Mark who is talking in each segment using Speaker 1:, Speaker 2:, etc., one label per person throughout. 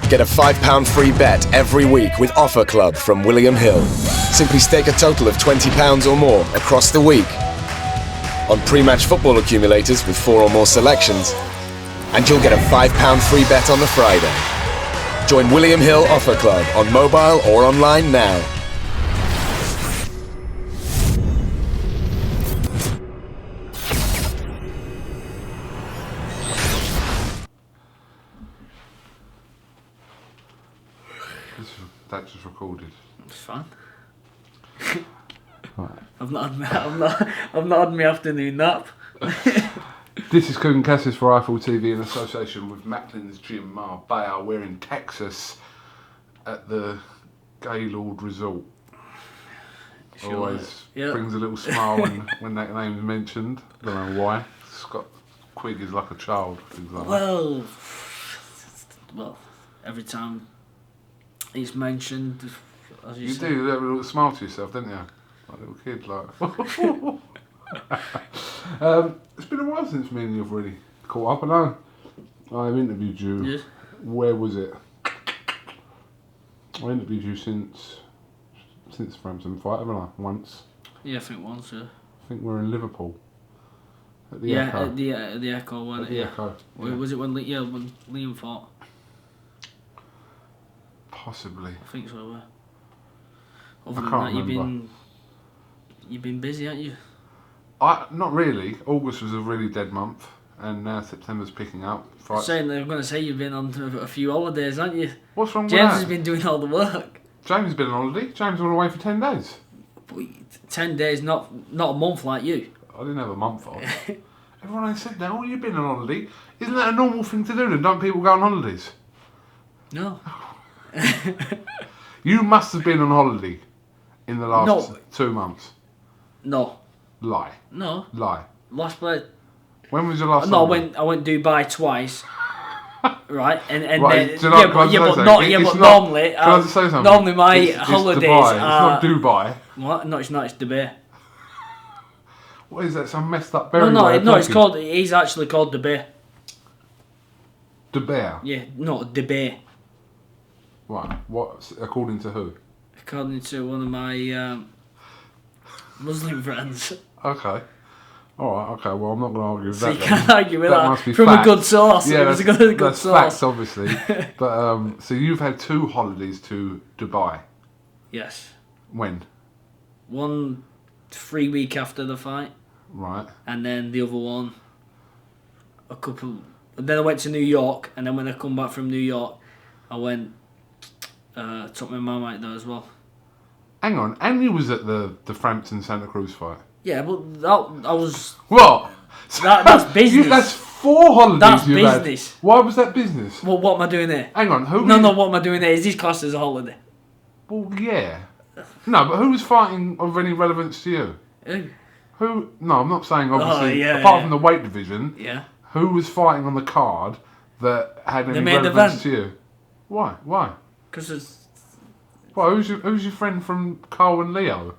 Speaker 1: Get a £5 free bet every week with Offer Club from William Hill. Simply stake a total of £20 or more across the week on pre-match football accumulators with 4 or more selections, and you'll get a £5 free bet on the Friday. Join William Hill Offer Club on mobile or online now.
Speaker 2: That just recorded.
Speaker 3: It's fine.
Speaker 2: Right.
Speaker 3: I've not had my afternoon nap.
Speaker 2: This is KUGAN CASSIUS for Eiffel TV in association with Macklin's Gym Marbella. We're in Texas at the Gaylord Resort.
Speaker 3: Sure.
Speaker 2: Always
Speaker 3: Yeah.
Speaker 2: brings a little smile when that name is mentioned. Don't know why. Scott Quigg is like a child. Things like that.
Speaker 3: Well, every time it's mentioned, as you
Speaker 2: You
Speaker 3: say.
Speaker 2: do, you have a little smile to yourself, don't you? Like a little kid, like. It's been a while since me and you've really caught up. I know I've interviewed you.
Speaker 3: Yeah.
Speaker 2: Where was it? I interviewed you since FRAMPTON fight, haven't I? Once.
Speaker 3: Yeah, I think once. Yeah.
Speaker 2: I think we're in Liverpool. At the
Speaker 3: Yeah,
Speaker 2: Echo.
Speaker 3: at the Echo one.
Speaker 2: At the Echo.
Speaker 3: Yeah. Was it when when Liam fought?
Speaker 2: Possibly.
Speaker 3: I think so.
Speaker 2: I
Speaker 3: Other than
Speaker 2: can't
Speaker 3: that,
Speaker 2: remember.
Speaker 3: you've been busy, haven't you?
Speaker 2: Not really. August was a really dead month, and now September's picking up.
Speaker 3: I'm going to say you've been on a few holidays, haven't you?
Speaker 2: What's wrong with
Speaker 3: James
Speaker 2: that?
Speaker 3: has been doing all the work.
Speaker 2: James has been on holiday. James went away for 10 days.
Speaker 3: But 10 days, not a month like you.
Speaker 2: I didn't have a month off. Everyone ain't said that. Oh, you've been on holiday. Isn't that a normal thing to do then? Don't people go on holidays?
Speaker 3: No.
Speaker 2: You must have been on holiday in the last 2 months.
Speaker 3: No.
Speaker 2: Lie.
Speaker 3: No.
Speaker 2: Lie.
Speaker 3: Last play.
Speaker 2: When was your last
Speaker 3: No,
Speaker 2: holiday?
Speaker 3: I went Dubai twice. Right, and
Speaker 2: Right,
Speaker 3: then
Speaker 2: do you know- can I just say something? It's not-
Speaker 3: normally,
Speaker 2: can I just say something?
Speaker 3: normally my
Speaker 2: It's
Speaker 3: holidays
Speaker 2: Dubai.
Speaker 3: are
Speaker 2: It's not Dubai.
Speaker 3: what? No, it's not. It's Dubai.
Speaker 2: What is that? Some messed up berry
Speaker 3: No,
Speaker 2: way of
Speaker 3: it's
Speaker 2: talking?
Speaker 3: called. He's actually called Dubai.
Speaker 2: Dubai.
Speaker 3: Yeah, no, Dubai.
Speaker 2: Right. What? According to who?
Speaker 3: According to one of my Muslim friends.
Speaker 2: Okay. Alright, okay, well I'm not going to argue with
Speaker 3: So
Speaker 2: that.
Speaker 3: you
Speaker 2: then.
Speaker 3: can't argue with that.
Speaker 2: Must be
Speaker 3: From
Speaker 2: fact.
Speaker 3: a good source.
Speaker 2: Yeah,
Speaker 3: It was
Speaker 2: that's,
Speaker 3: a good
Speaker 2: that's
Speaker 3: source.
Speaker 2: facts, obviously. But so you've had 2 holidays to Dubai.
Speaker 3: Yes.
Speaker 2: When?
Speaker 3: 3 week after the fight,
Speaker 2: Right.
Speaker 3: and then the other one a couple. Then I went to New York, and then when I come back from New York, I went took my mum out there as well.
Speaker 2: Hang on, and you was at the Frampton Santa Cruz fight.
Speaker 3: Yeah, but I was.
Speaker 2: What?
Speaker 3: That's business.
Speaker 2: That's 4 holidays
Speaker 3: That's
Speaker 2: you've
Speaker 3: business.
Speaker 2: had. Why was that business?
Speaker 3: Well, what am I doing there?
Speaker 2: Hang on, who?
Speaker 3: No, what am I doing there? Is this classed as a holiday?
Speaker 2: Well, yeah. No, but who was fighting of any relevance to you? Who? No, I'm not saying obviously. Apart from the weight division,
Speaker 3: Yeah.
Speaker 2: who was fighting on the card that had any
Speaker 3: main
Speaker 2: relevance
Speaker 3: event.
Speaker 2: to you? Why?
Speaker 3: Because it's
Speaker 2: Well, who's your friend from Carl and Leo?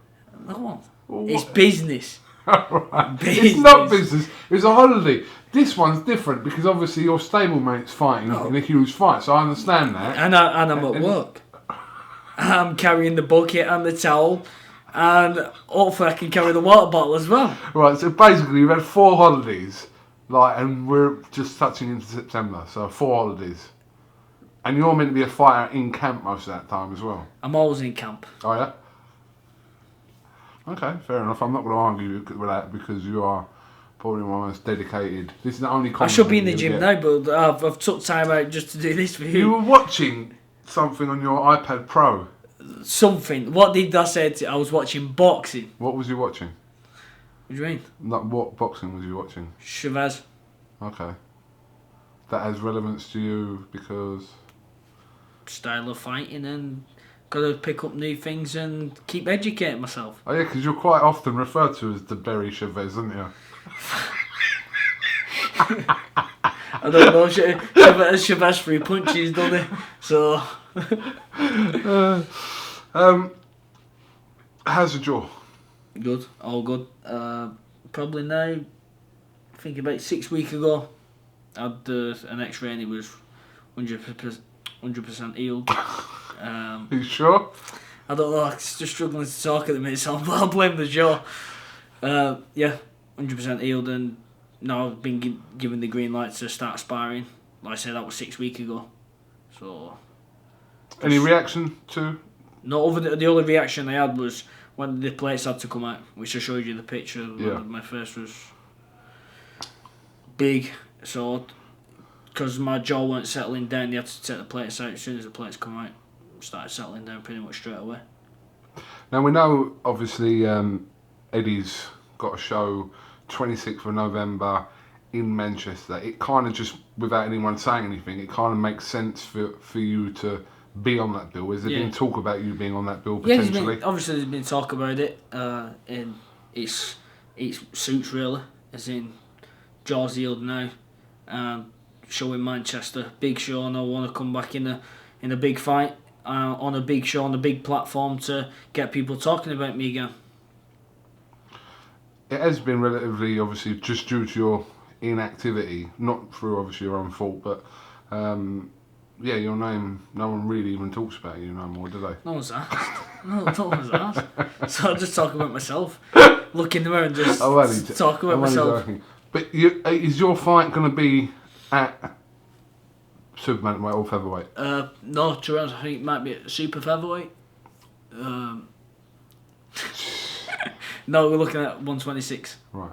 Speaker 3: no one.
Speaker 2: Well,
Speaker 3: It's
Speaker 2: what-
Speaker 3: business.
Speaker 2: Right. It's not business. It's a holiday. This one's different because obviously your stableman's fighting in a huge fight, so I understand that.
Speaker 3: And I'm at work. I'm carrying the bucket and the towel, and hopefully I can carry the water bottle as well.
Speaker 2: Right. So basically, you've had 4 holidays, and we're just touching into September, so 4 holidays. And you're meant to be a fighter in camp most of that time as well.
Speaker 3: I'm always in camp.
Speaker 2: Oh yeah. Okay, fair enough. I'm not going to argue with that because you are probably one of the most dedicated. This is the only.
Speaker 3: I should be in the
Speaker 2: compliment
Speaker 3: gym
Speaker 2: you'll
Speaker 3: now, but I've took time out just to do this for
Speaker 2: get.
Speaker 3: you.
Speaker 2: You were watching something on your iPad Pro.
Speaker 3: Something. What did I say? I was watching boxing.
Speaker 2: What was you watching?
Speaker 3: What do you mean?
Speaker 2: Like, what boxing was you watching?
Speaker 3: Chavez.
Speaker 2: Okay. That has relevance to you because.
Speaker 3: Style of fighting, and got to pick up new things and keep educating myself.
Speaker 2: Oh yeah, because you're quite often referred to as the Berry Chavez, aren't you?
Speaker 3: I don't know. Chavez 3 punches, doesn't he? So.
Speaker 2: How's the jaw?
Speaker 3: Good, all good. Probably now, I think about 6 weeks ago, I had an X-ray and it was 100%. 100% healed.
Speaker 2: Are you sure?
Speaker 3: I don't know, I'm just struggling to talk at the minute, so I'll blame the jaw. Yeah, 100% healed, and now I've been given the green light to start sparring. Like I said, that was 6 weeks ago. So.
Speaker 2: Any reaction to?
Speaker 3: No, the only reaction I had was when the plates had to come out, which I showed you the picture.
Speaker 2: Yeah.
Speaker 3: My face was big, so because my jaw weren't settling down, they had to take the plates out. As soon as the plates come out, started settling down pretty much straight away.
Speaker 2: Now we know, obviously, Eddie's got a show 26th of November in Manchester. It kind of just, without anyone saying anything, it kind of makes sense for you to be on that bill. Has there been talk about you being on that bill potentially?
Speaker 3: Yeah, obviously there's been talk about it, and it suits really, as in jaw's healed now. Show in Manchester, big show, and I want to come back in a big fight, on a big show, on a big platform to get people talking about me again.
Speaker 2: It has been relatively, obviously, just due to your inactivity, not through obviously your own fault, but yeah, your name, no one really even talks about you no more, do they?
Speaker 3: No one's asked. No one's asked. So I just talk about myself. Look in the mirror and just talk about myself.
Speaker 2: Joking. But is your fight going to be at super bantamweight or featherweight?
Speaker 3: No, to be honest, I think it might be at super featherweight. No, we're looking at 126.
Speaker 2: Right.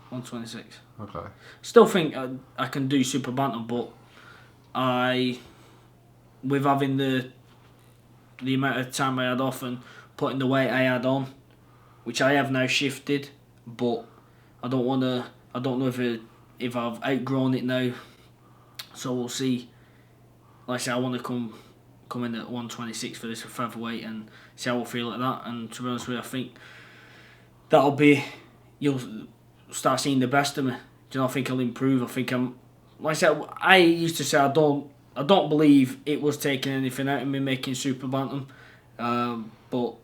Speaker 3: 126.
Speaker 2: Okay.
Speaker 3: Still think I can do super bantam, but with having the amount of time I had off and putting the weight I had on, which I have now shifted, but I don't know if I've outgrown it now, so we'll see. Like I say, I want to come in at 126 for this featherweight and see how I feel at that. And to be honest with you, I think that'll be, you'll start seeing the best of me. Do you know? I think I'll improve. I think like I said, I used to say I don't believe it was taking anything out of me making super bantam, but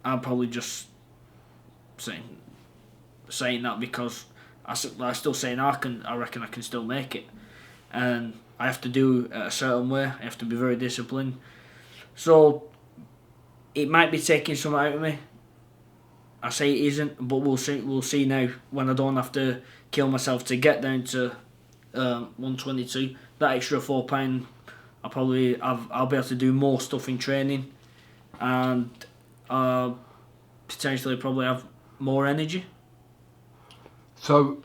Speaker 3: I'm probably just saying that because I still saying I reckon I can still make it, and I have to do it a certain way. I have to be very disciplined. So it might be taking something out of me. I say it isn't, but we'll see now when I don't have to kill myself to get down to 122. That extra £4, I'll be able to do more stuff in training, and potentially probably have more energy.
Speaker 2: So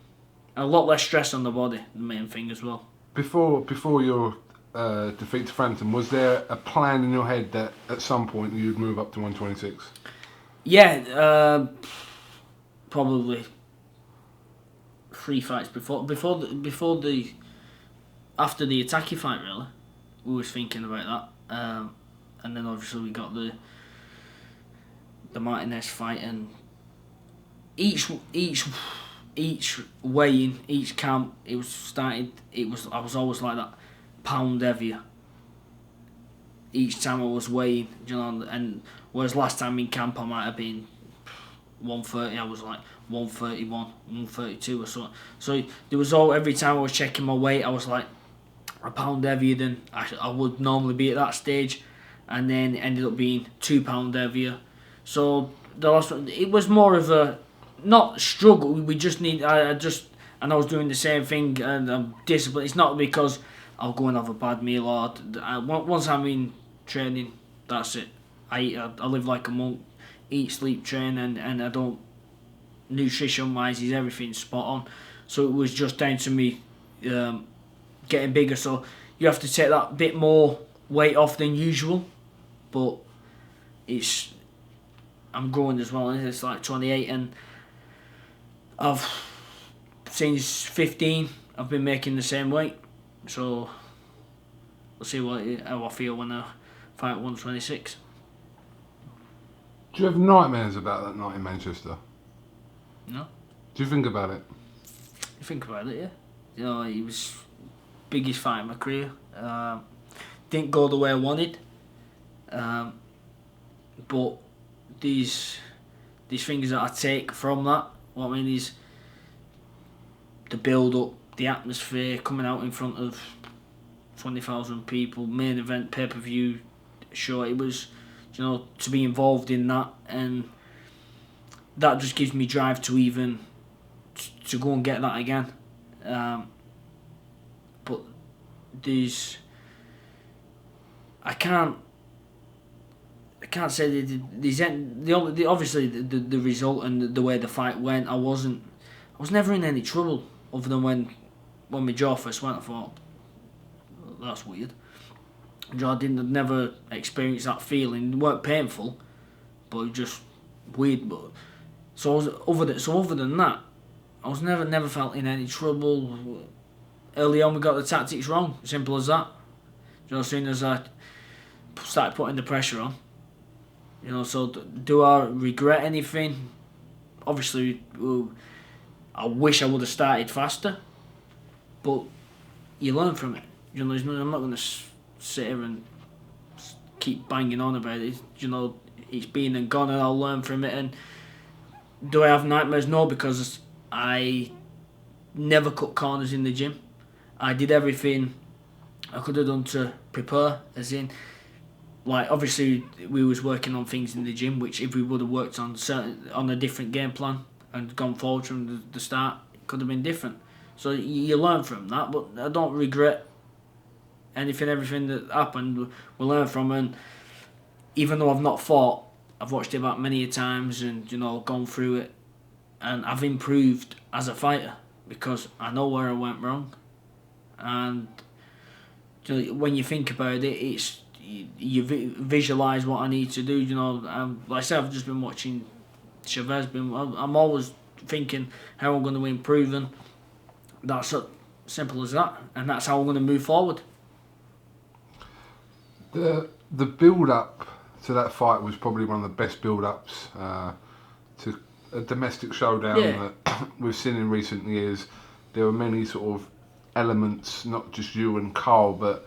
Speaker 3: a lot less stress on the body, the main thing as well.
Speaker 2: Before your defeat to Frampton, was there a plan in your head that at some point you'd move up to 126?
Speaker 3: Yeah, probably 3 fights after the Itaki fight, really. We was thinking about that, and then obviously we got the Martinez fight, and each weigh-in, each camp, I was always like that, pound heavier. Each time I was weighing, you know, and whereas last time in camp I might have been 130, I was like 131, 132 or something. So there was every time I was checking my weight, I was like a pound heavier than I would normally be at that stage, and then it ended up being £2 heavier. So the last one, it was more of a not struggle. We just need. I was doing the same thing, and I'm disciplined. It's not because I'll go and have a bad meal or once I'm in training, that's it. I live like a monk, eat, sleep, train, and I don't. Nutrition wise, is everything spot on. So it was just down to me getting bigger. So you have to take that bit more weight off than usual, but I'm growing as well. It's like 28, and since 15 I've been making the same weight. So we'll see how I feel when I fight 126.
Speaker 2: Do you have nightmares about that night in Manchester?
Speaker 3: No.
Speaker 2: Do you think about it?
Speaker 3: You think about it, yeah. You know, it was biggest fight in my career. Didn't go the way I wanted. But these things that I take from that, what I mean is the build up, the atmosphere, coming out in front of 20,000 people, main event, pay-per-view show. It was, to be involved in that, and that just gives me drive to even to go and get that again. But I can't say that obviously the result and the way the fight went. I was never in any trouble other than when my jaw first went. I thought, that's weird. I never experienced that feeling. It weren't painful, but it was just weird. But other than that, I was never felt in any trouble. Early on, we got the tactics wrong. Simple as that. As soon as I started putting the pressure on. So do I regret anything? Obviously, I wish I would have started faster, but you learn from it. I'm not going to sit here and keep banging on about it. It's been and gone, and I'll learn from it. And do I have nightmares? No, because I never cut corners in the gym. I did everything I could have done to prepare, as in, like, obviously we was working on things in the gym which if we would have worked on a different game plan and gone forward from the start, it could have been different. So you learn from that, but I don't regret everything that happened. We learn from, and even though I've not fought, I've watched it back many times and gone through it, and I've improved as a fighter because I know where I went wrong. And when you think about it, you visualise what I need to do. Like I said, I've just been watching Chavez. I'm always thinking how I'm going to improve, and that's simple as that. And that's how I'm going to move forward.
Speaker 2: The build up to that fight was probably one of the best build ups to a domestic showdown that we've seen in recent years. There were many sort of elements, not just you and Carl, but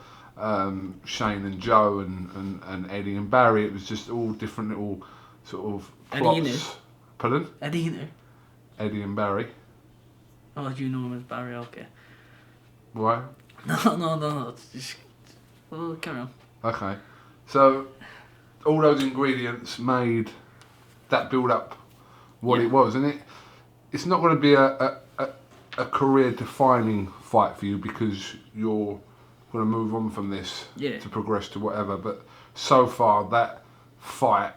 Speaker 2: Shane and Joe and Eddie and Barry. It was just all different little sort of plots.
Speaker 3: Eddie,
Speaker 2: Pardon?
Speaker 3: Eddie,
Speaker 2: Eddie and Barry.
Speaker 3: Oh, do you know him as Barry? Okay.
Speaker 2: Why?
Speaker 3: No. It's just, carry on.
Speaker 2: Okay. So all those ingredients made that build up what it was, and it's not going to be a career defining fight for you because you're going to move on from this to progress to whatever. But so far, that fight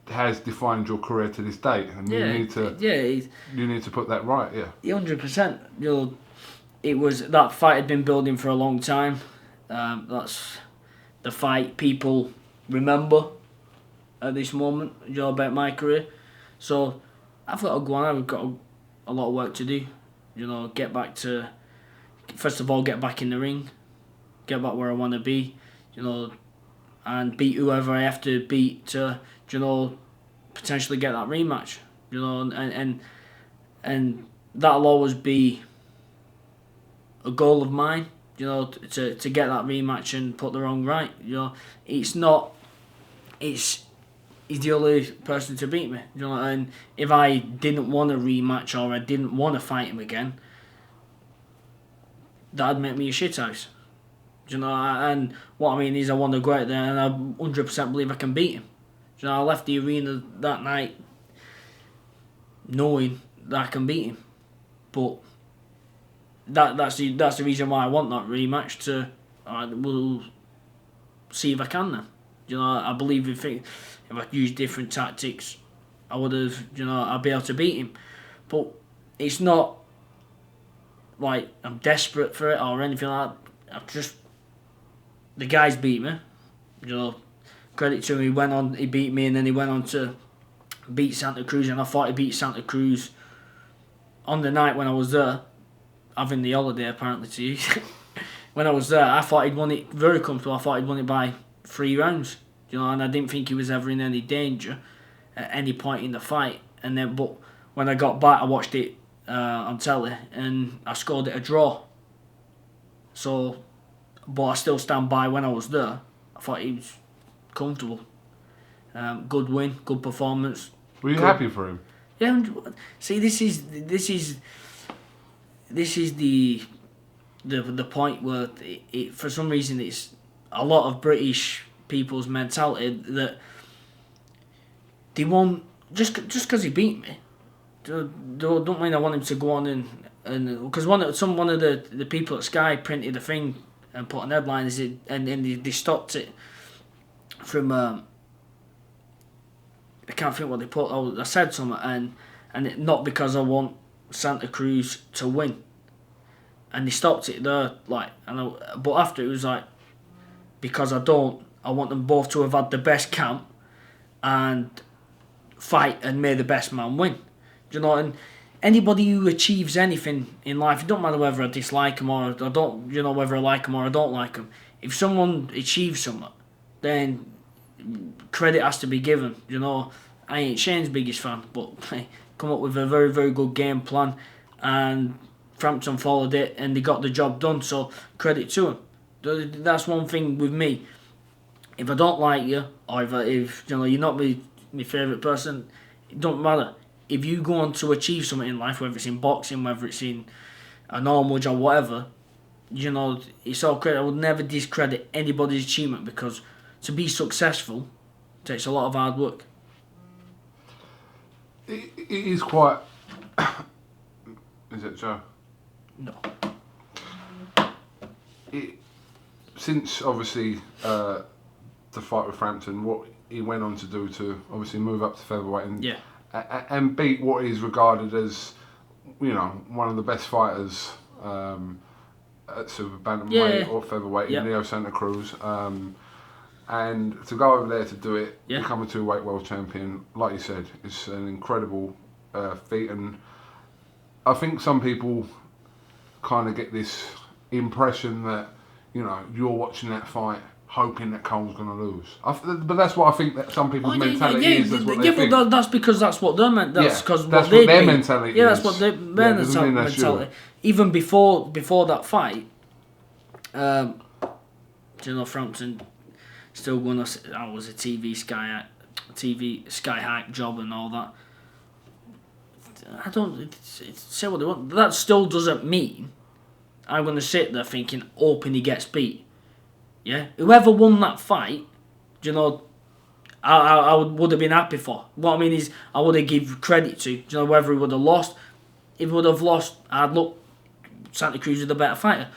Speaker 2: has defined your career to this date, and you need to put that right.
Speaker 3: 100%. It was that fight had been building for a long time. That's the fight people remember at this moment. About my career. So I've got to go on. I've got a lot of work to do. Get back to, first of all, get back in the ring, get back where I want to be, and beat whoever I have to beat to, potentially get that rematch, and that'll always be a goal of mine, to get that rematch and put the wrong right. He's the only person to beat me, and if I didn't want a rematch or I didn't want to fight him again, that'd make me a shithouse. And what I mean is I want to go out there and I 100% believe I can beat him. I left the arena that night knowing that I can beat him, but that's the reason why I want that rematch. We'll see if I can then. I believe if I used different tactics, I would have, I'd be able to beat him. But it's not like I'm desperate for it or anything like that. The guys beat me. Credit to him, he beat me, and then he went on to beat Santa Cruz, and I thought he beat Santa Cruz on the night when I was there, having the holiday apparently to you. When I was there, I thought he'd won it very comfortable. I thought he'd won it by 3 rounds. And I didn't think he was ever in any danger at any point in the fight. But when I got back, I watched it on telly, and I scored it a draw. So, but I still stand by when I was there. I thought he was comfortable. Good win, good performance.
Speaker 2: Were you happy for him?
Speaker 3: Yeah. See, this is the the point where for some reason it's a lot of British people's mentality that they won't just because he beat me. Don't mean I want him to go on and because one of the people at Sky printed a thing and put an headline and they stopped it from I can't think what they put. I said something not because I want Santa Cruz to win, and they stopped it there. But after it was like, because I want them both to have had the best camp and fight and may the best man win. Do you know? And anybody who achieves anything in life, it don't matter whether I dislike them or I don't. You know, whether I like them or I don't like them. If someone achieves something, then credit has to be given. You know, I ain't Shane's biggest fan, but come up with a very, very good game plan, and Frampton followed it, and they got the job done. So credit to them. That's one thing with me. If I don't like you, or if you know you're not my favourite person, it don't matter. If you go on to achieve something in life, whether it's in boxing, whether it's in a normal job, whatever, you know, it's all credit. I would never discredit anybody's achievement, because to be successful takes a lot of hard work.
Speaker 2: It is quite. Is it Joe?
Speaker 3: No.
Speaker 2: Since obviously the fight with Frampton, what he went on to do to obviously move up to featherweight and beat what is regarded as, you know, one of the best fighters at super bantamweight or featherweight in Leo Santa Cruz. And to go over there to do it, become a 2-weight world champion, like you said, it's an incredible feat. And I think some people kind of get this impression that, you know, you're watching that fight hoping that Cole's going to lose. But that's what I think that some people's mentality is. That's what they think.
Speaker 3: But that's because that's what their mentality.
Speaker 2: That's what their mentality is.
Speaker 3: Yeah, that's what their mentality. Even before that fight, you know, Frampton still going to. I was a TV Sky Hack job and all that. I don't say what they want. That still doesn't mean I'm going to sit there thinking, hoping he gets beat. Yeah, whoever won that fight, you know, I would have been happy for. What I mean is, I would have give credit to. You know, whether he would have lost, if he would have lost, I'd look Santa Cruz was the better fighter.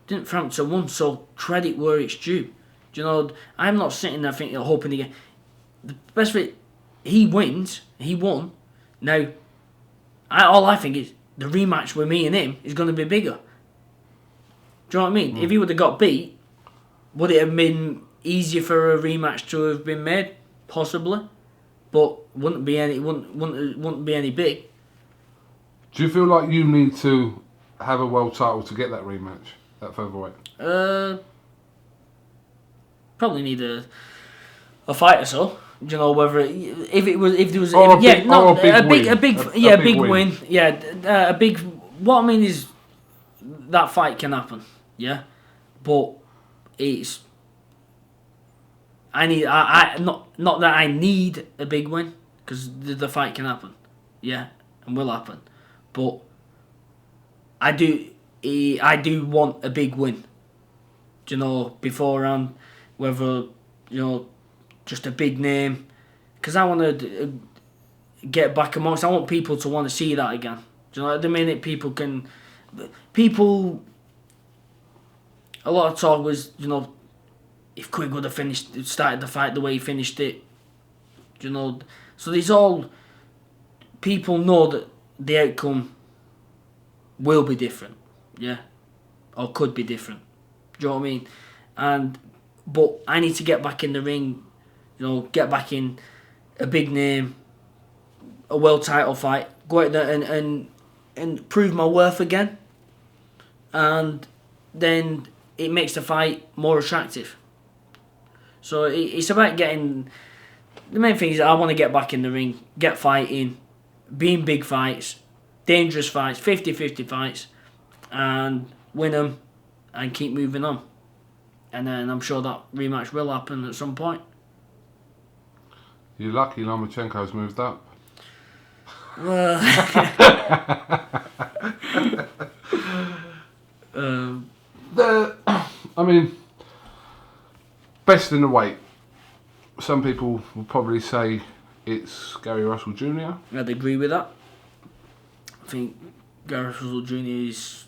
Speaker 3: Didn't Frampton won, so credit where it's due. Do you know, I'm not sitting there thinking, hoping again. The best of it, he wins, he won. Now, all I think is the rematch with me and him is going to be bigger. Do you know what I mean? If he would have got beat, would it have been easier for a rematch to have been made? Possibly, but wouldn't be any big.
Speaker 2: Do you feel like you need to have a world title to get that rematch at featherweight?
Speaker 3: Probably need a fight or so. Do you know whether if there was a big win. Yeah, a big. What I mean is that fight can happen. Yeah, but it's. Not that I need a big win, because the fight can happen, yeah, and will happen, but I do want a big win. Do you know, beforehand, whether, you know, just a big name, because I want to get back amongst. I want people to want to see that again. Do you know, at the minute a lot of talk was, you know, if Quigg would have started the fight the way he finished it, you know. So these all people know that the outcome will be different, yeah, or could be different. Do you know what I mean? But I need to get back in the ring, you know, get back in a big name, a world title fight, go out there and prove my worth again, and then it makes the fight more attractive. So it's about getting. The main thing is I want to get back in the ring, get fighting, be in big fights, dangerous fights, 50-50 fights, and win them, and keep moving on. And then I'm sure that rematch will happen at some point.
Speaker 2: You're lucky Lomachenko's moved up.
Speaker 3: Well,
Speaker 2: I mean, best in the weight. Some people will probably say it's Gary Russell Jr.
Speaker 3: I'd agree with that. I think Gary Russell Jr. is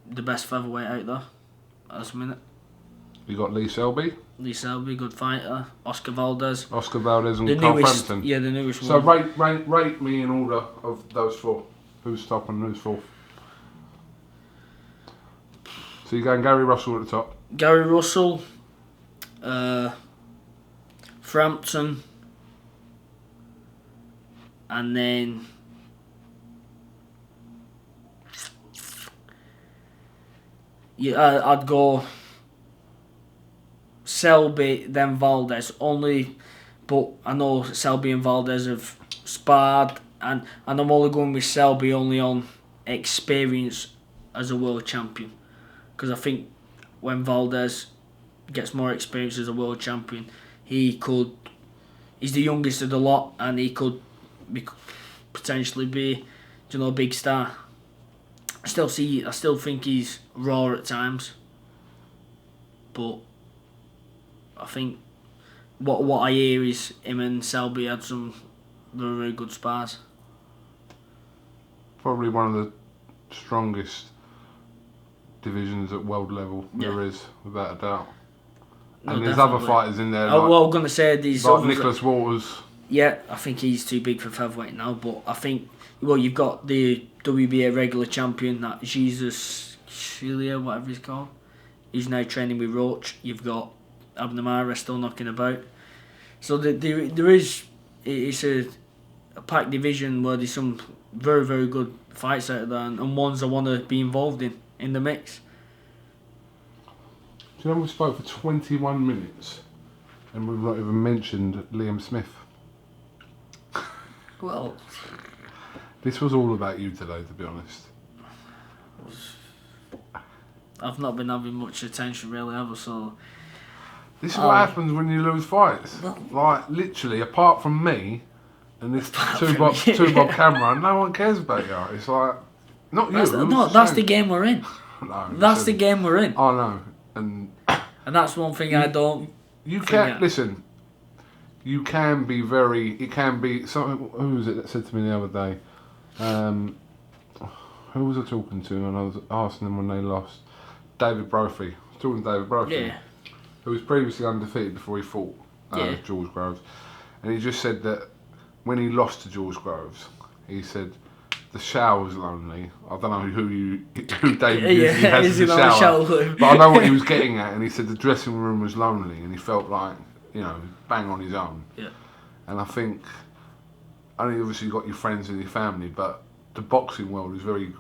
Speaker 3: the best featherweight out there at this minute.
Speaker 2: You got Lee Selby.
Speaker 3: Lee Selby, good fighter. Oscar Valdez.
Speaker 2: Oscar Valdez and
Speaker 3: The
Speaker 2: Carl
Speaker 3: newest,
Speaker 2: Frampton.
Speaker 3: yeah, the newest
Speaker 2: So
Speaker 3: one.
Speaker 2: rate me in order of those four. Who's top and who's fourth? So you're going Gary Russell at the top.
Speaker 3: Gary Russell, Frampton, and then I'd go Selby, then Valdez. But I know Selby and Valdez have sparred, and I'm only going with Selby only on experience as a world champion, because I think when Valdez gets more experience as a world champion, he's the youngest of the lot, and he could potentially be, a big star. I still think he's raw at times, but I think what I hear is him and Selby had some very, very good spars.
Speaker 2: Probably one of the strongest divisions at world level there is, without a doubt.
Speaker 3: No,
Speaker 2: and there's
Speaker 3: definitely
Speaker 2: other fighters in there,
Speaker 3: I'm going to say these
Speaker 2: like Nicholas Waters.
Speaker 3: Yeah, I think he's too big for featherweight now, but I think, you've got the WBA regular champion, that Jesus Chilia, whatever he's called. He's now training with Roach. You've got Abnamara still knocking about. So there is, it's a packed division where there's some very, very good fights out there, and ones I want to be involved in the mix.
Speaker 2: Do you know we spoke for 21 minutes and we've not even mentioned Liam Smith?
Speaker 3: Well,
Speaker 2: this was all about you today, to be honest.
Speaker 3: I've not been having much attention really ever, so...
Speaker 2: This is what happens when you lose fights. Like, literally, apart from me and this two bob camera, no one cares about you. It's like, not you.
Speaker 3: That's the game we're in.
Speaker 2: No,
Speaker 3: that's the game we're in.
Speaker 2: I know. And
Speaker 3: that's one thing I don't...
Speaker 2: You can't... Listen, you can be very... It can be... Who was it that said to me the other day? Who was I talking to? And I was asking them when they lost. David Brophy. I was talking to David Brophy.
Speaker 3: Yeah.
Speaker 2: Who was previously undefeated before he fought George Groves. And he just said that when he lost to George Groves, he said the shower was lonely. I don't know who David usually has in the shower, but I know what he was getting at. And he said the dressing room was lonely, and he felt like, bang on his own.
Speaker 3: Yeah.
Speaker 2: And I think, obviously you've got your friends and your family, but the boxing world is very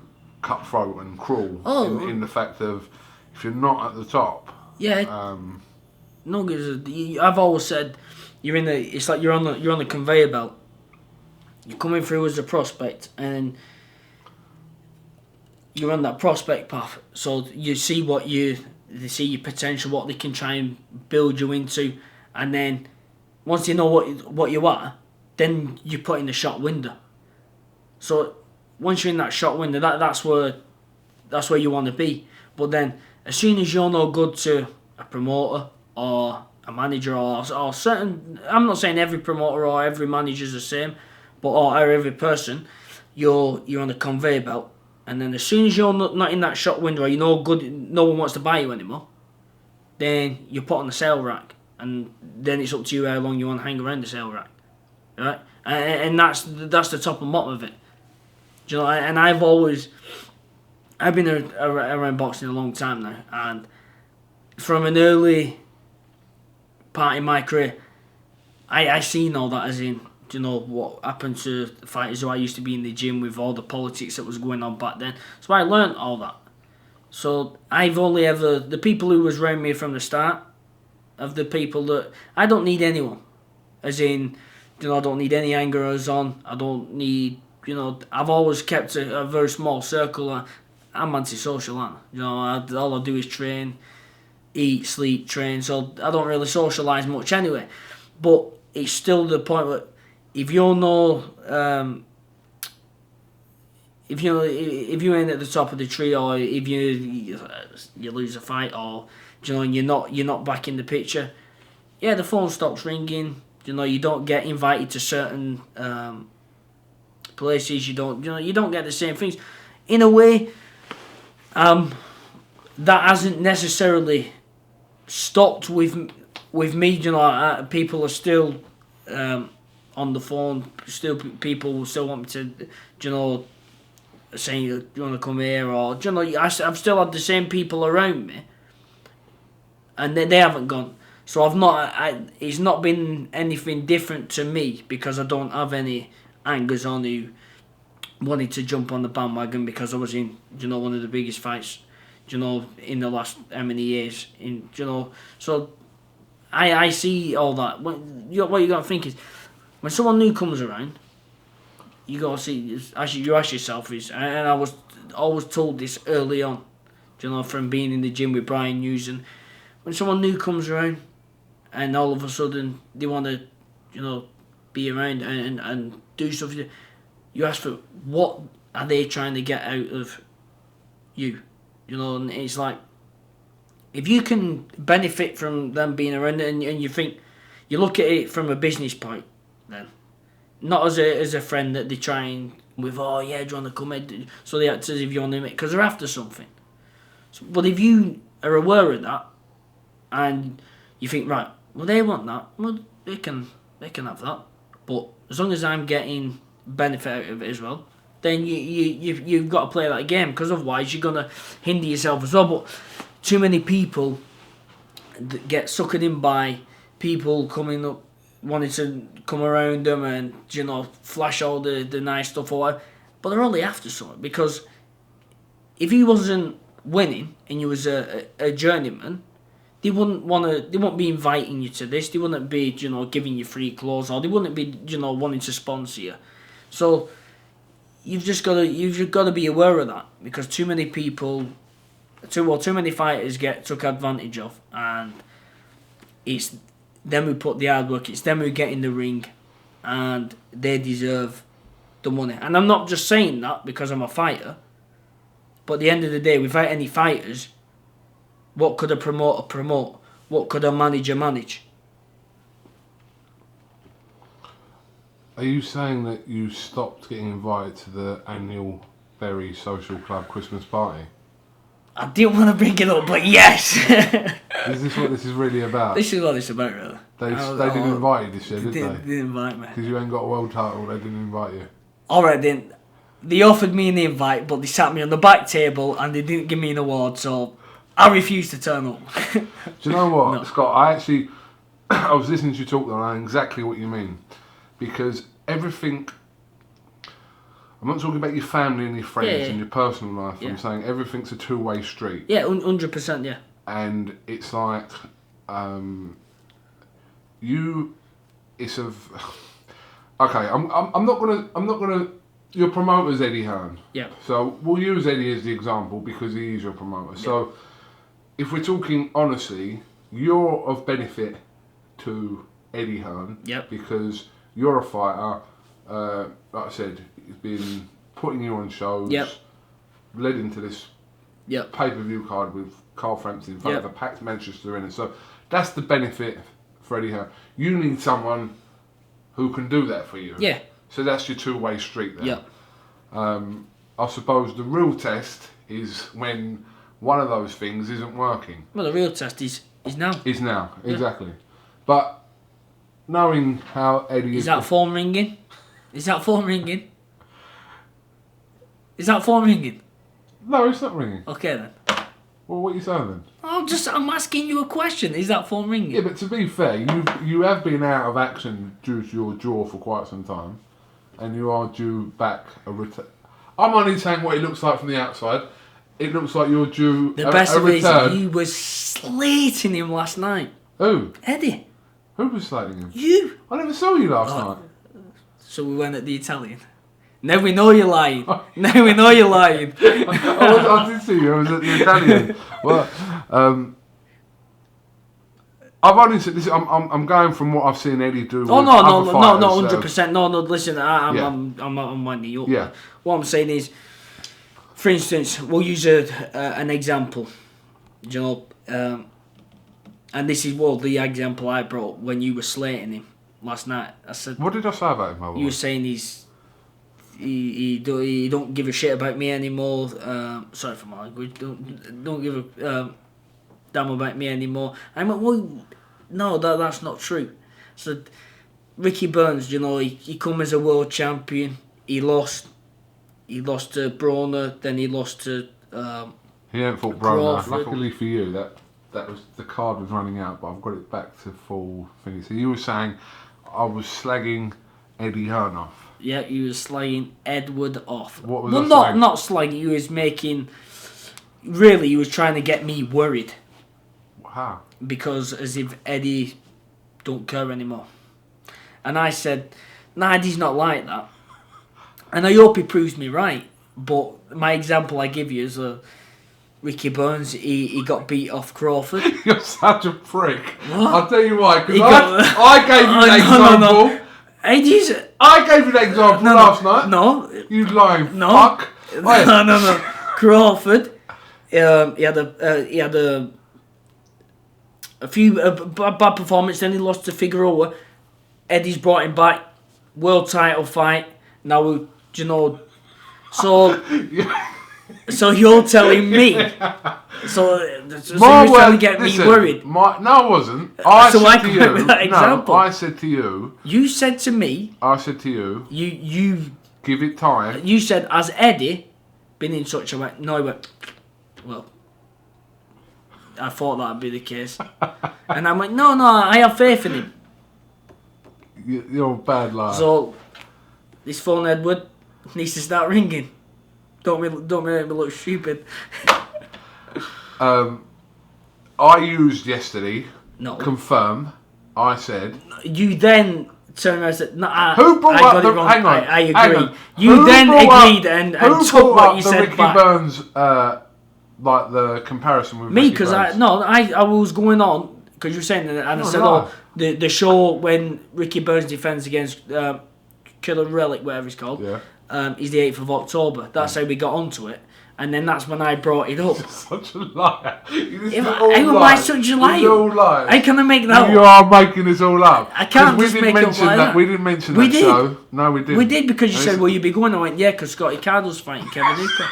Speaker 2: cutthroat and cruel in the fact of, if you're not at the top,
Speaker 3: no, I've always said it's like you're on the conveyor belt. You're coming through as a prospect, and you're on that prospect path. So you see they see your potential, what they can try and build you into, and then once you know what you are, then you put in the shot window. So once you're in that shot window, that's where you want to be. But then as soon as you're no good to a promoter or a manager or certain, I'm not saying every promoter or every manager's the same, but or every person, you're on the conveyor belt, and then as soon as you're not in that shop window or you're no good, no one wants to buy you anymore, then you're put on the sale rack, and then it's up to you how long you want to hang around the sale rack, right? And that's the top and bottom of it. Do you know? And I've been around boxing a long time now, and from an early part in my career, I seen all that, as in, you know, what happened to fighters who I used to be in the gym with, all the politics that was going on back then. So I learnt all that. So I've only ever, the people who was around me from the start, of the people that, I don't need anyone. As in, you know, I don't need any angerers on. I don't need, you know, I've always kept a very small circle. I'm antisocial, aren't I? You know, all I do is train, eat, sleep, train. So I don't really socialise much anyway. But it's still the point where, if you're no if you end at the top of the tree, or if you lose a fight, or you're not back in the picture, yeah, the phone stops ringing. You don't get invited to certain places. You don't get the same things. In a way, that hasn't necessarily stopped with me. People are still on the phone. Still, people still want me to, saying you want to come here, or I've still had the same people around me, and they haven't gone. So it's not been anything different to me, because I don't have any angers on who wanted to jump on the bandwagon because I was in one of the biggest fights in the last how many years so I see all that. What you got to think is, when someone new comes around, you got to see, you ask yourself is, and I was always told this early on, from being in the gym with Brian Hughes, and when someone new comes around and all of a sudden they want to be around and do stuff, you ask for what are they trying to get out of you, and it's like, if you can benefit from them being around, and you think, you look at it from a business point, then not as a friend that they try and with, oh yeah, do you want to come in, so they act as if you want to, because they're after something. But if you are aware of that and you think, right, well, they want that, well, they can have that, but as long as I'm getting benefit out of it as well, then you've got to play that game, because otherwise you're gonna hinder yourself as well. But too many people get suckered in by people coming up, wanting to come around them and flash all the nice stuff or whatever, but they're only after something. Because if he wasn't winning and you was a journeyman, they wouldn't be inviting you to this. They wouldn't be giving you free clothes, or they wouldn't be wanting to sponsor you. So you've got to be aware of that, because too many people, too many fighters get took advantage of, and it's them who put the hard work, it's them who get in the ring, and they deserve the money. And I'm not just saying that because I'm a fighter, but at the end of the day, without any fighters, what could a promoter promote? What could a manager manage?
Speaker 2: Are you saying that you stopped getting invited to the annual Berry Social Club Christmas party?
Speaker 3: I didn't want to bring it up, but yes.
Speaker 2: Is this what this is really about?
Speaker 3: This is what it's about, really.
Speaker 2: They didn't invite you this year, did they?
Speaker 3: They didn't invite me.
Speaker 2: Because you ain't got a world title, they didn't invite you.
Speaker 3: Alright then, they offered me an invite, but they sat me on the back table and they didn't give me an award, so I refused to turn up.
Speaker 2: Do you know what,
Speaker 3: No.
Speaker 2: Scott? I was listening to you talk, and I know exactly what you mean. Because everything, I'm not talking about your family and your friends and your personal life.
Speaker 3: Yeah.
Speaker 2: I'm saying everything's a two-way street.
Speaker 3: Yeah, 100%, yeah.
Speaker 2: And it's like, it's of, okay, I'm not gonna, your promoter's Eddie Hearn.
Speaker 3: Yeah.
Speaker 2: So we'll use Eddie as the example because he is your promoter. Yeah. So if we're talking honestly, you're of benefit to Eddie Hearn.
Speaker 3: Yep.
Speaker 2: Because you're a fighter, like I said, he's been putting you on shows, led into this pay-per-view card with Carl Frampton in front of a packed Manchester Arena. So that's the benefit for Eddie Hearn. You need someone who can do that for you.
Speaker 3: Yeah.
Speaker 2: So that's your two-way street there.
Speaker 3: Yeah.
Speaker 2: I suppose the real test is when one of those things isn't working.
Speaker 3: Well, the real test is now.
Speaker 2: Is now, exactly. But knowing how Eddie
Speaker 3: is that phone ringing? Is that phone ringing? Is that phone ringing?
Speaker 2: No, it's not ringing.
Speaker 3: Okay then.
Speaker 2: Well, what are you saying then?
Speaker 3: I'm asking you a question. Is that phone ringing?
Speaker 2: Yeah, but to be fair, you have been out of action due to your jaw for quite some time, and you are due back a return. I'm only saying what it looks like from the outside. It looks like you're due
Speaker 3: the best of it
Speaker 2: return.
Speaker 3: is you was slating him last night.
Speaker 2: Who?
Speaker 3: Eddie.
Speaker 2: Who was slating him?
Speaker 3: You.
Speaker 2: I never saw you last night.
Speaker 3: So we went at the Italian. Now we know you're lying. Now we know you're lying.
Speaker 2: I did see you. I was at the Italian. Well, I've only said this. I'm going from what I've seen Eddie do.
Speaker 3: Oh
Speaker 2: with
Speaker 3: no,
Speaker 2: other fighters,
Speaker 3: 100%. No. Listen, I'm winding you up.
Speaker 2: Yeah.
Speaker 3: What I'm saying is, For instance, we'll use an example. You know, and this is the example I brought when you were slating him last night. I said,
Speaker 2: what did I say about him?
Speaker 3: You were saying he don't give a shit about me anymore. Sorry for my language. Don't give a damn about me anymore. I went, well, no, that's not true. So Ricky Burns, you know, he come as a world champion. He lost to Broner, then he lost to.
Speaker 2: He didn't fought Broner.
Speaker 3: Crawford.
Speaker 2: Luckily for you, that was the card was running out, but I've got it back to full finish. So you were saying I was slagging Eddie Hearn off.
Speaker 3: Yeah, he was slagging Edward off.
Speaker 2: What was
Speaker 3: not slagging. He was making. Really, he was trying to get me worried.
Speaker 2: How?
Speaker 3: Because as if Eddie don't care anymore. And I said, nah, Eddie's not like that. And I hope he proves me right. But my example I give you is Ricky Burns, he got beat off Crawford.
Speaker 2: You're such a prick.
Speaker 3: What?
Speaker 2: I'll tell you why, because
Speaker 3: got-
Speaker 2: I gave you that example.
Speaker 3: No. Eddie's...
Speaker 2: I gave you that example last night.
Speaker 3: No.
Speaker 2: You lying
Speaker 3: No.
Speaker 2: fuck.
Speaker 3: No. Crawford, he had a few bad performances, then he lost to Figueroa. Eddie's brought him back, world title fight. Now, you know, so you're telling me. So you're trying to get me worried.
Speaker 2: No, I wasn't. I
Speaker 3: So
Speaker 2: said
Speaker 3: I
Speaker 2: to
Speaker 3: come
Speaker 2: you.
Speaker 3: up with that example.
Speaker 2: No, I said to you.
Speaker 3: You said to me.
Speaker 2: I said to you.
Speaker 3: You
Speaker 2: Give it time.
Speaker 3: You said, has Eddie been in such a way? No, he went, well, I thought that would be the case. And I'm like, no, I have faith in him.
Speaker 2: You're a bad liar.
Speaker 3: So, this phone, Edward, needs to start ringing. Don't make me look stupid.
Speaker 2: I used yesterday.
Speaker 3: No.
Speaker 2: Confirm. I said.
Speaker 3: You then turned around and said, no,
Speaker 2: Who brought
Speaker 3: I
Speaker 2: up
Speaker 3: got
Speaker 2: the?
Speaker 3: it wrong.
Speaker 2: Hang on.
Speaker 3: I agree.
Speaker 2: Hang on.
Speaker 3: You
Speaker 2: Who
Speaker 3: then
Speaker 2: brought
Speaker 3: agreed
Speaker 2: up,
Speaker 3: and
Speaker 2: who
Speaker 3: took
Speaker 2: brought
Speaker 3: what
Speaker 2: up
Speaker 3: you
Speaker 2: the
Speaker 3: said
Speaker 2: Ricky
Speaker 3: back.
Speaker 2: Burns, like the comparison with
Speaker 3: Me,
Speaker 2: Ricky
Speaker 3: because
Speaker 2: Burns?
Speaker 3: I was going on, because you were saying that, and I said, the show when Ricky Burns defends against Killer Relic, whatever it's called, is the 8th of October. That's how we got onto it. And then that's when I brought it up.
Speaker 2: You're such a liar.
Speaker 3: How am I such a liar?
Speaker 2: It's all lies.
Speaker 3: How can I make that
Speaker 2: You
Speaker 3: up?
Speaker 2: are making this all up.
Speaker 3: I can't
Speaker 2: we
Speaker 3: just
Speaker 2: didn't
Speaker 3: make up
Speaker 2: mention
Speaker 3: like that.
Speaker 2: We didn't mention
Speaker 3: We
Speaker 2: that
Speaker 3: did.
Speaker 2: show. No, we didn't.
Speaker 3: We did, because you said, will you be going? I went, yeah, because Scotty Cardle's fighting Kevin Hooker.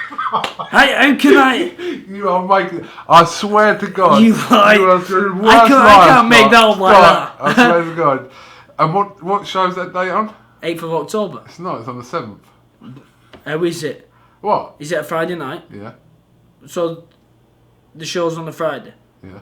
Speaker 3: How can I?
Speaker 2: You are making... I swear to God.
Speaker 3: You lie.
Speaker 2: You are the worst
Speaker 3: I can't make
Speaker 2: liar,
Speaker 3: that up like
Speaker 2: Scott.
Speaker 3: that.
Speaker 2: I swear to God. And what show's that date on?
Speaker 3: 8th of October.
Speaker 2: It's not. It's on the 7th.
Speaker 3: How is it?
Speaker 2: What?
Speaker 3: Is it a Friday night?
Speaker 2: Yeah.
Speaker 3: So, the show's on the Friday?
Speaker 2: Yeah.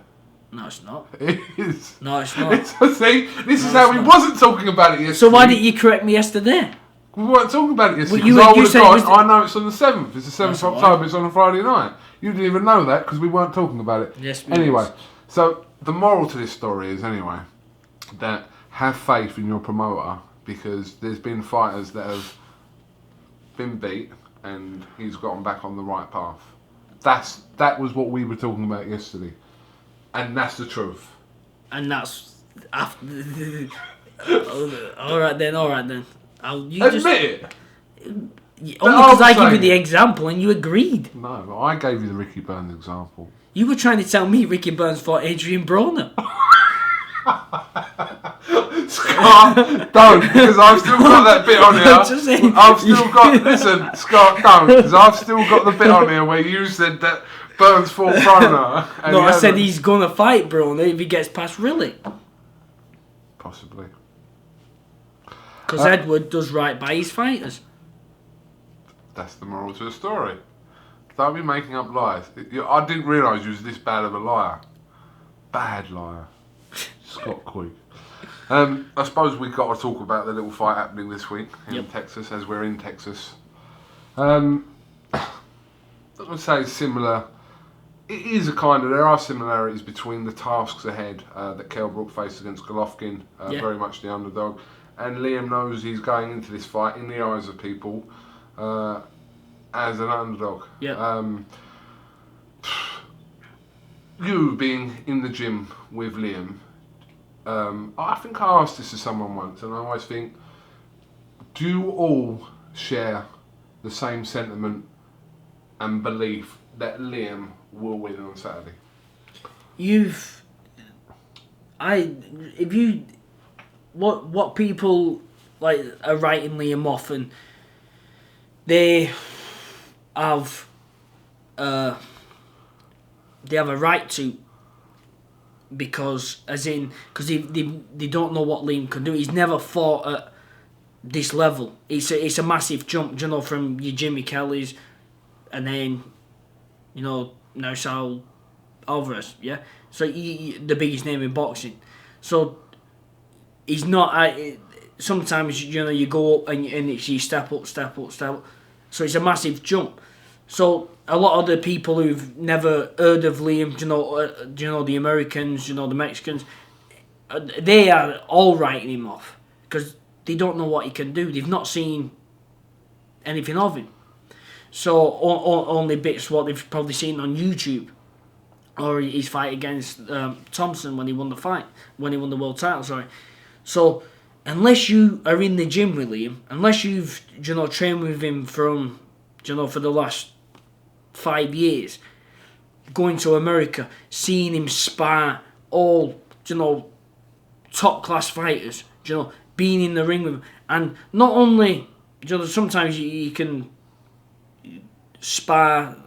Speaker 3: No, it's not.
Speaker 2: It is.
Speaker 3: No, it's not.
Speaker 2: See, this is how we wasn't talking about it yesterday.
Speaker 3: So why didn't you correct me yesterday?
Speaker 2: We weren't talking about it yesterday.
Speaker 3: Well, you
Speaker 2: because I would
Speaker 3: said
Speaker 2: have
Speaker 3: it
Speaker 2: gone,
Speaker 3: was
Speaker 2: I know it's on the 7th. It's the 7th
Speaker 3: That's
Speaker 2: of
Speaker 3: all
Speaker 2: October.
Speaker 3: right.
Speaker 2: It's on a Friday night. You didn't even know that because we weren't talking about it.
Speaker 3: Yes, we
Speaker 2: Anyway,
Speaker 3: was.
Speaker 2: so the moral to this story is, anyway, that have faith in your promoter, because there's been fighters that have been beat and he's gotten back on the right path. That was what we were talking about yesterday. And that's the truth.
Speaker 3: And that's after. all right then. You
Speaker 2: Admit
Speaker 3: just,
Speaker 2: it!
Speaker 3: only because I give you the example and you agreed.
Speaker 2: No, I gave you the Ricky Burns example.
Speaker 3: You were trying to tell me Ricky Burns fought Adrian Broner.
Speaker 2: Scott, don't, because I've still got that bit on here.
Speaker 3: Just saying.
Speaker 2: I've still got, listen, Scott, don't, because I've still got the bit on here where you said that Burns fought Broner.
Speaker 3: No, I said he's going to fight Broner if he gets past Riley.
Speaker 2: Possibly.
Speaker 3: Because Edward does right by his fighters.
Speaker 2: That's the moral to the story. Don't be making up lies. I didn't realise you was this bad of a liar. Bad liar. Scott Quigg. I suppose we've got to talk about the little fight happening this week in Texas, as we're in Texas. I would say similar. It is there are similarities between the tasks ahead that Kell Brook faced against Golovkin, very much the underdog. And Liam knows he's going into this fight, in the eyes of people, as an underdog. You being in the gym with Liam, I think I asked this to someone once, and I always think, do you all share the same sentiment and belief that Liam will win on Saturday?
Speaker 3: What people like are writing Liam off, and they have a right to, because they don't know what Liam can do. He's never fought at this level. It's a massive jump, you know, from your Jimmy Kellys, and then, you know, now Saul Alvarez, yeah. So the biggest name in boxing. So he's not. Sometimes, you know, you go up and it's you step up. So it's a massive jump. So a lot of the people who've never heard of Liam, you know, the Americans, you know, the Mexicans, they are all writing him off because they don't know what he can do. They've not seen anything of him. So only bits what they've probably seen on YouTube, or his fight against Thompson when he won the world title. Sorry. So unless you are in the gym with Liam, unless you've, you know, trained with him from, you know, for the last 5 years, going to America, seeing him spar all, you know, top class fighters, you know, being in the ring with him, and not only, you know, sometimes you can spar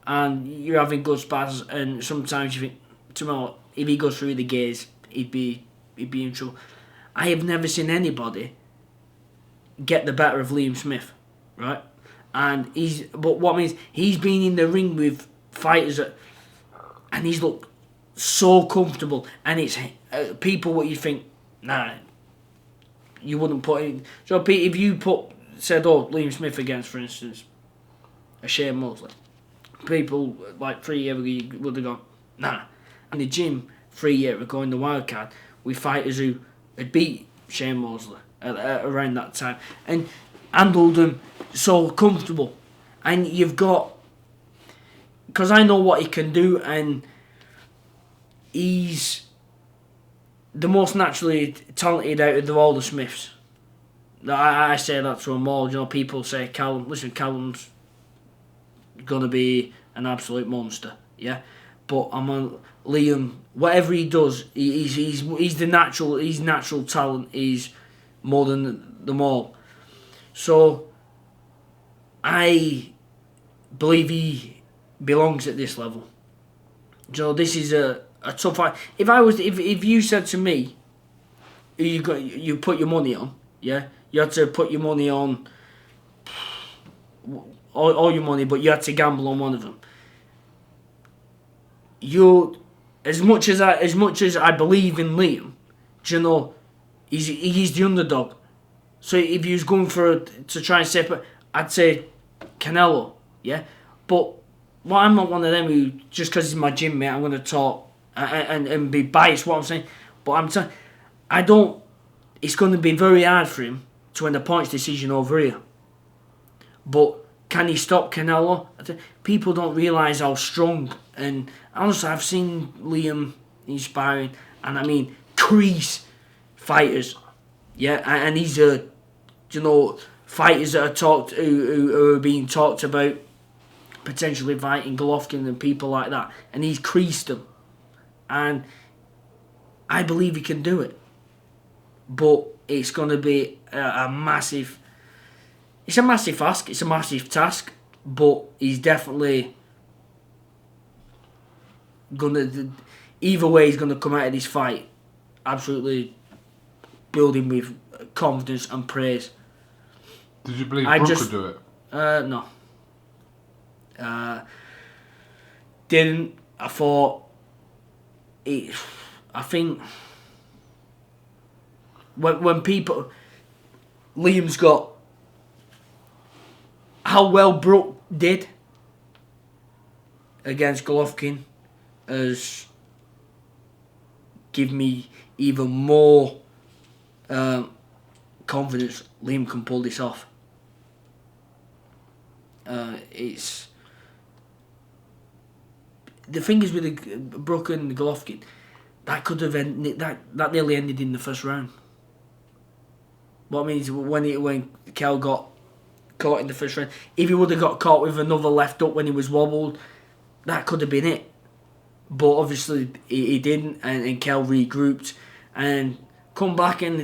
Speaker 3: and you're having good spars, and sometimes you think, tomorrow, if he goes through the gears, he'd be in trouble. I have never seen anybody get the better of Liam Smith, right? And but what means he's been in the ring with fighters and he's looked so comfortable, and it's people what you think, nah, you wouldn't put in. So if you said, Liam Smith against, for instance, a Shane Mosley, people like 3 years ago would have gone, nah. In the gym 3 years ago in the wildcard with fighters who had beat Shane Mosley at around that time and handled them so comfortable. And you've got, because I know what he can do, and he's the most naturally talented out of all the Smiths. I say that to them all. You know, people say Callum's gonna be an absolute monster, yeah. But Liam, whatever he does, he's the natural. His natural talent is more than them all. So I believe he belongs at this level. You know, this is a tough fight. If you said to me, you put your money on, yeah, you had to put your money on all your money, but you had to gamble on one of them. As much as I believe in Liam, you know, he's the underdog. So if he was going to try and separate, I'd say Canelo, yeah. But I'm not one of them who, just because he's my gym mate, I'm going to talk and be biased. What I'm saying, but I'm saying I don't. It's going to be very hard for him to win the points decision over here. But can he stop Canelo? People don't realise how strong. And honestly, I've seen Liam inspiring, and I mean, crease fighters, yeah. And these are, you know, fighters that are who are being talked about potentially fighting Golovkin and people like that, and he's creased them. And I believe he can do it, but it's going to be a massive. It's a massive ask. It's a massive task, but he's definitely gonna. Either way, he's gonna come out of this fight absolutely building with confidence and praise.
Speaker 2: Did you believe Brook could do it?
Speaker 3: No. Didn't. I thought. I think when people, Liam's got how well Brook did against Golovkin has given me even more confidence Liam can pull this off. It's the thing is with the Brook and Golovkin, that could have ended, that nearly ended in the first round. What I mean is when Kel got caught in the first round. If he would have got caught with another left up when he was wobbled, that could have been it. But obviously he didn't, and Kel regrouped and come back, and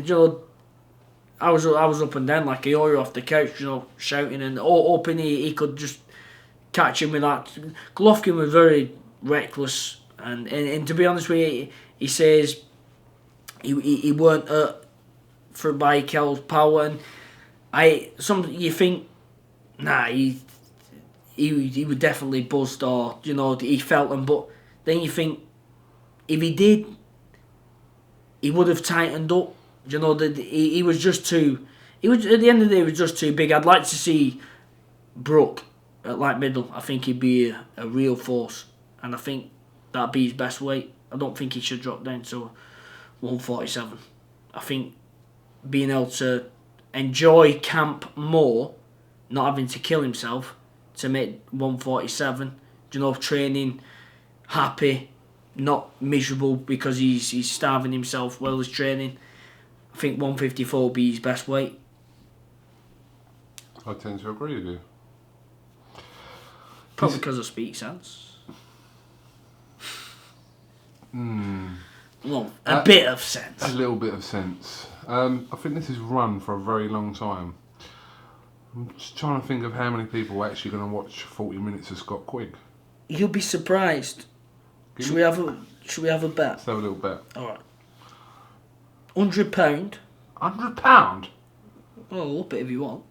Speaker 3: I was up and down like a yo-yo off the couch, shouting, and hoping he could just catch him with that. Golovkin was very reckless, and to be honest with you, he says he weren't hurt by Kel's power, and you think, nah, he was definitely buzzed, or he felt them, but then you think if he did, he would have tightened up. He was just too. He was at the end of the day, he was just too big. I'd like to see BROOK at light middle. I think he'd be a real force, and I think that'd be his best weight. I don't think he should drop down to 147. I think being able to enjoy camp more, not having to kill himself to make 147. Training happy, not miserable because he's starving himself while he's training. I think 154 will be his best weight.
Speaker 2: I tend to agree with you.
Speaker 3: Probably because I speak sense. Well, a bit of sense.
Speaker 2: A little bit of sense. I think this is run for a very long time. I'm just trying to think of how many people are actually going to watch 40 minutes of Scott Quigg. You'll
Speaker 3: be surprised. Should we have a bet?
Speaker 2: Let's have a little bet.
Speaker 3: Alright. £100.
Speaker 2: £100?
Speaker 3: Well, up it if you want.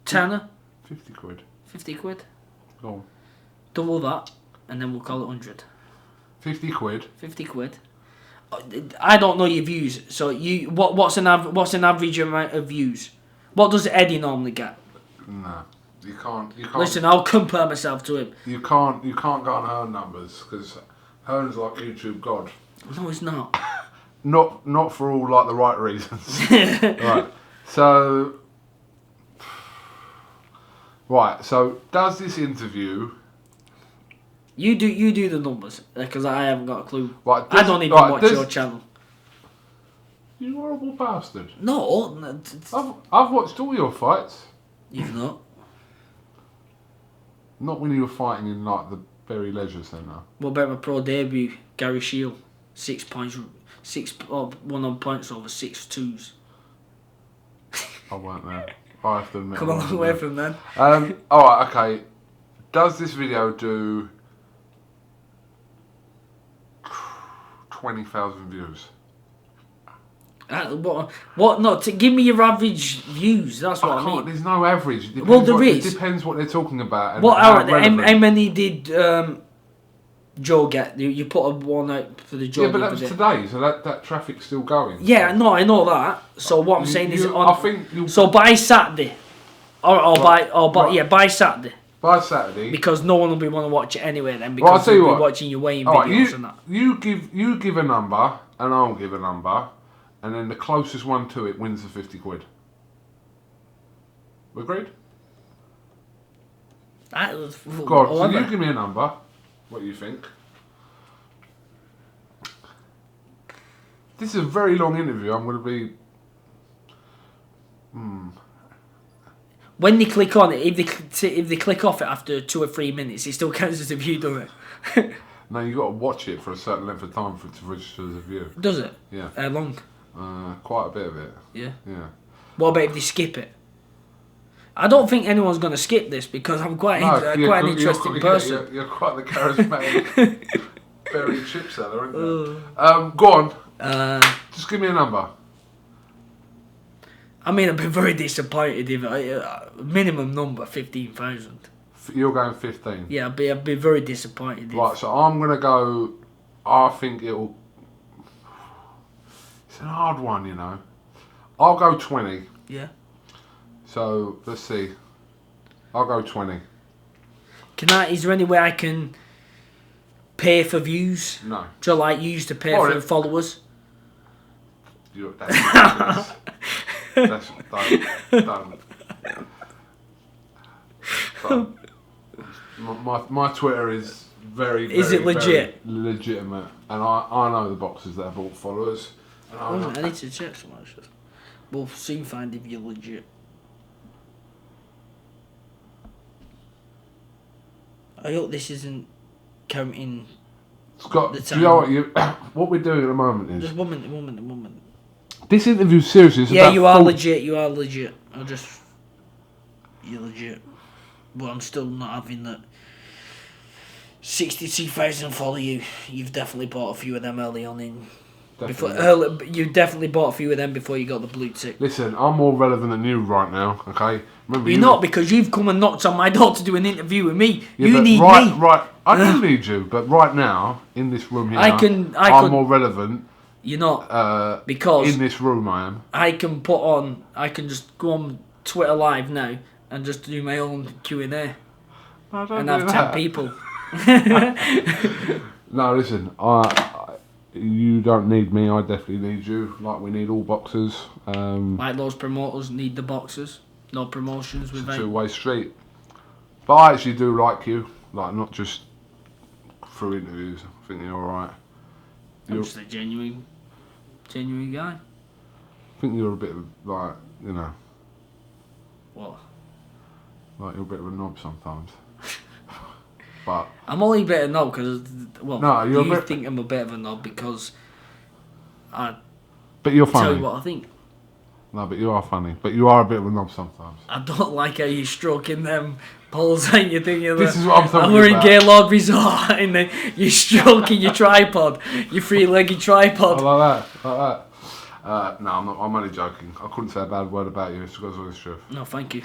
Speaker 3: Tanner?
Speaker 2: 50 quid.
Speaker 3: 50 quid?
Speaker 2: Go on.
Speaker 3: Double that, and then we'll call it 100.
Speaker 2: 50 quid?
Speaker 3: 50 quid. I don't know your views, so what's an average amount of views? What does Eddie normally get?
Speaker 2: Nah. You can't.
Speaker 3: Listen, I'll compare myself to him.
Speaker 2: You can't go on Hearn numbers, because Hearn's like YouTube God.
Speaker 3: No, he's not.
Speaker 2: Not for all like the right reasons. Right. So does this interview?
Speaker 3: You do the numbers, because I haven't got a clue.
Speaker 2: Right,
Speaker 3: I don't even watch your channel.
Speaker 2: You horrible bastard.
Speaker 3: No.
Speaker 2: I've watched all your fights.
Speaker 3: You've not.
Speaker 2: Not when you were fighting in like the Berry Leisure Centre.
Speaker 3: What about my pro debut, Gary Shield? 6 points, one on points over 6 twos.
Speaker 2: I weren't there. I have to admit.
Speaker 3: Come a long way from then.
Speaker 2: Alright, okay. Does this video do 20,000 views?
Speaker 3: What not? To give me your average views. That's what I mean.
Speaker 2: There's no average. It depends what they're talking about. And
Speaker 3: how many did Joe get? You put a one out for the Joe.
Speaker 2: Yeah, but that was today, so that traffic's still going.
Speaker 3: Yeah, no, I know that. So what I'm saying is,
Speaker 2: so
Speaker 3: by Saturday, by Saturday.
Speaker 2: By Saturday,
Speaker 3: because no one will be want to watch it anyway then, because they'll be watching your weighing videos and that.
Speaker 2: You give a number, and I'll give a number. And then the closest one to it wins the 50 quid. We agreed? God, so you give me a number. What do you think? This is a very long interview. I'm going to be...
Speaker 3: When they click on it, if they click off it after 2 or 3 minutes, it still counts as a view, doesn't it?
Speaker 2: No, you got to watch it for a certain length of time for it to register as a view.
Speaker 3: Does it?
Speaker 2: Yeah.
Speaker 3: How long?
Speaker 2: Quite a bit of it.
Speaker 3: Yeah.
Speaker 2: Yeah.
Speaker 3: What about if they skip it? I don't think anyone's going to skip this because I'm quite an interesting person.
Speaker 2: You're quite the charismatic berry chip seller, aren't you? Go on. Just give me a number.
Speaker 3: I mean, I'd be very disappointed if minimum number 15,000.
Speaker 2: You're going 15.
Speaker 3: Yeah, I'd be very disappointed.
Speaker 2: Right, so I'm gonna go. I think it'll. It's a hard one, you know. I'll go 20.
Speaker 3: Yeah.
Speaker 2: So let's see. I'll go 20.
Speaker 3: Is there any way I can pay for views?
Speaker 2: No.
Speaker 3: Do you you used to pay for followers?
Speaker 2: That's done. My Twitter is very legit? Very legitimate, and I know the boxers that have bought followers.
Speaker 3: I need to check some actually. We'll soon find if you're legit. I hope this isn't counting.
Speaker 2: Scott, do you know what we're doing at the moment is...
Speaker 3: Just one minute.
Speaker 2: This interview's serious. It's
Speaker 3: Yeah,
Speaker 2: about
Speaker 3: you are legit. You're legit. But I'm still not having that. 62,000 follow you. You've definitely bought a few of them early on in. You definitely bought a few of them before you got the blue tick.
Speaker 2: Listen, I'm more relevant than you right now, okay? Remember,
Speaker 3: You're not, because you've come and knocked on my door to do an interview with me.
Speaker 2: Yeah,
Speaker 3: you need
Speaker 2: me.
Speaker 3: Right,
Speaker 2: I do need you, but right now, in this room here, I'm more relevant.
Speaker 3: You're not. Because
Speaker 2: in this room I am.
Speaker 3: I can just go on Twitter Live now and just do my own Q&A. And have 10 people.
Speaker 2: No, listen, you don't need me, I definitely need you. Like we need all boxers.
Speaker 3: Like those promoters need the boxers. No promotions without.
Speaker 2: It's a two-way street. But I actually do like you, like not just through interviews. I think you're alright.
Speaker 3: I'm just a genuine guy.
Speaker 2: I think you're a bit of, like, you know.
Speaker 3: What?
Speaker 2: Like you're a bit of a knob sometimes. But
Speaker 3: I'm only a bit of a knob because, well,
Speaker 2: no,
Speaker 3: you think I'm a bit of a knob because
Speaker 2: but you're funny.
Speaker 3: tell you what I think.
Speaker 2: No, but you are funny. But you are a bit of a knob sometimes.
Speaker 3: I don't like how you're stroking them balls and you're thinking
Speaker 2: this is what I'm talking about.
Speaker 3: we're in Gaylord Resort and then you're stroking your tripod, your three-legged tripod.
Speaker 2: Like that. No, I'm only joking. I couldn't say a bad word about you. It's because of the truth.
Speaker 3: No, thank you.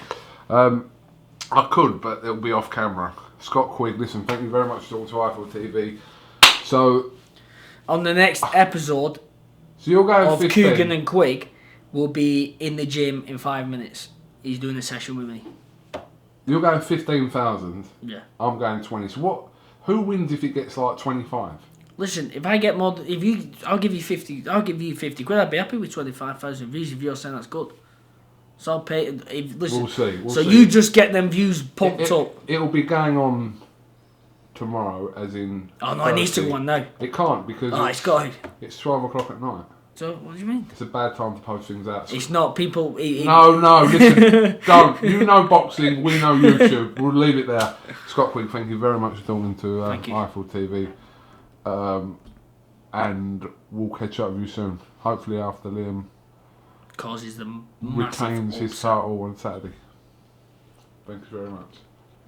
Speaker 2: I could, but it'll be off camera. Scott Quigg, listen, thank you very much for talking to Eiffel TV. So,
Speaker 3: on the next episode
Speaker 2: you're going
Speaker 3: of
Speaker 2: 15.
Speaker 3: Kugan and Quigg, we'll be in the gym in 5 minutes. He's doing a session with me.
Speaker 2: You're going 15,000.
Speaker 3: Yeah.
Speaker 2: I'm going 20. So what? Who wins if it gets like 25?
Speaker 3: Listen, if I get more, I'll give you 50. I'll give you 50 quid. I'd be happy with 25,000 views if you're saying that's good. So I'll pay. Listen.
Speaker 2: We'll see.
Speaker 3: So you just get them views pumped up.
Speaker 2: It'll be going on tomorrow, as in.
Speaker 3: Oh no, it needs to go on now.
Speaker 2: It can't because.
Speaker 3: It's got to.
Speaker 2: It's 12 o'clock at night.
Speaker 3: So what do you mean?
Speaker 2: It's a bad time to post things out.
Speaker 3: It's not people.
Speaker 2: No, listen, don't. You know boxing, we know YouTube. We'll leave it there. Scott Quigg, thank you very much for talking to Eiffel TV. And we'll catch up with you soon. Hopefully after Liam
Speaker 3: causes them
Speaker 2: retains his title on Saturday. Thanks very much.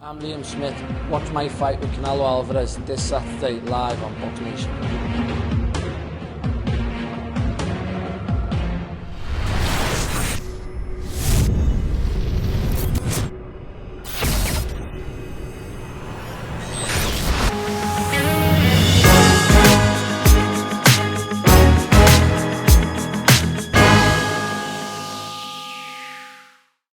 Speaker 4: I'm Liam Smith. Watch my fight with Canelo Alvarez this Saturday live on BoxNation.